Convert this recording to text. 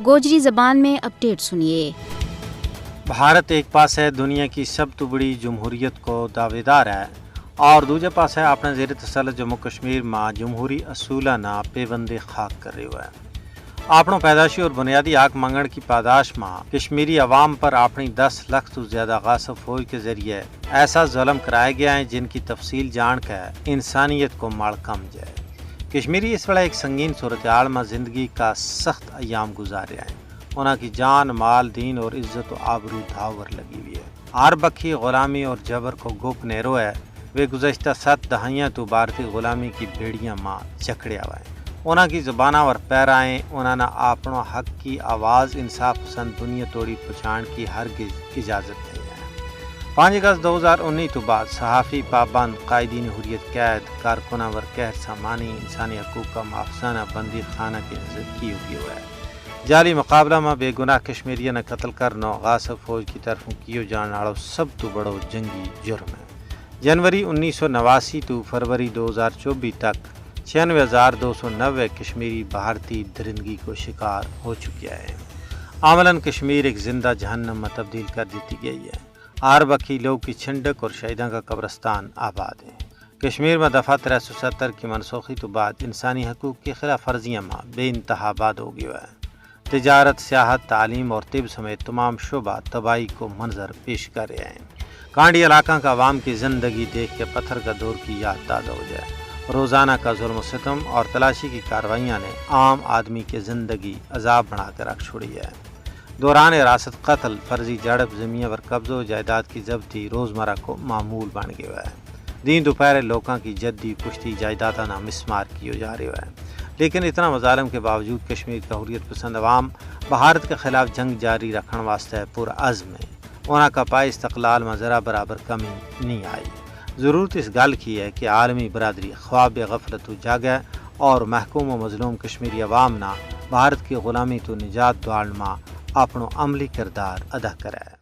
गोजरी जबान में अपडेट सुनिए। भारत एक पास है दुनिया की सब तो बड़ी जमहूरियत को दावेदार है और दूजे पास है अपने ज़ेर तसल्लुत जम्मू कश्मीर में जमहूरी असूलाना पेबंदे खाक कर रहे हुआ है। आपनों पैदाशी और बुनियादी आग मंगण की पादाश में कश्मीरी अवाम पर अपनी 10 लाख तो ज़्यादा गासब फौज के ज़रिए ऐसा जुल्म कराया गया है जिनकी तफसील जान कर इंसानियत को माड़ कम जाए। कश्मीरी इस वेला एक संगीन सूरत हाल में ज़िंदगी का सख्त अयाम गुजार रहे हैं। उनकी जान माल दीन और इज़्ज़त व आबरू धावर लगी हुई है। आर बखी ग़ुलामी और जबर को गोप नेरो है। वे गुज़श्ता 7 दहाइयाँ तो भारतीय ग़ुलामी की भेड़ियाँ माँ चकड़िया हुआ है। उनकी ज़बाना और पैराएँ उन्होंने अपना हक की आवाज़ इंसाफ पसंद दुनिया तोड़ी पहुँचाने की हरगिज़ इजाज़त नहीं है। 5 अगस्त 2019 तो बाद सहाफ़ी पाबंद कायदीन हुर्रियत कैद कारकुना वर कहर सामानी इंसानी हकूक़ का माफसाना बंदी खाना की नज़र की हुआ है। जाली मुकाबला में बेगुनाह कश्मीरियों ने कत्ल करना गासब फौज की तरफ कियो जाने वाला सब तो बड़ो जंगी जुर्म है। जनवरी 1989 तो फरवरी 2024 तक 96,290 कश्मीरी भारतीय दरिंदगी को शिकार हो चुका है। अमलन कश्मीर एक जिंदा जहन्नम में तब्दील कर दी गई है। आर बखी लोग की छिंडक और शहीदों का कब्रस्तान आबाद है। कश्मीर में दफ़ा 370 की मनसूखी तो बाद इंसानी हकूक़ की खिलाफ वर्जियाँ में बेइंतहा आबाद हो गया है। तिजारत, सियाहत, तालीम और तिब समेत तमाम शुबा तबाही को मंजर पेश कर रहे हैं। कांडी इलाका का आवाम की ज़िंदगी देख के पत्थर का दौर की याद ताज़ा हो जाए। रोज़ाना का जुल्म सितम और तलाशी की कार्रवाइयाँ ने आम आदमी की ज़िंदगी अजाब बना कर रख छोड़ी है। दौरान हिरासत कत्ल, फर्जी झड़प, ज़मीन पर कब्ज़ो जायदाद की जब्ती रोज़मर्रा को मामूल बन गया है। दिन दोपहर लोगों की जद्दी पुश्ती जायदाद ना मिसमार किया जा रहा है। लेकिन इतना मजालम के बावजूद कश्मीर का हुर्रियत पसंद अवाम भारत के खिलाफ जंग जारी रखने वास्ते पुरअज़्म है। उन्होंने का पाए इस्तक़लाल में ज़रा बराबर कमी नहीं आई। ज़रूरत इस गल की है कि आलमी बरादरी ख्वाब गफलत जागे और महकूम व मजलूम कश्मीरी अवाम ना भारत की ग़ुलामी तो निजात दुआन में अपनो अमली किरदार अदा करे।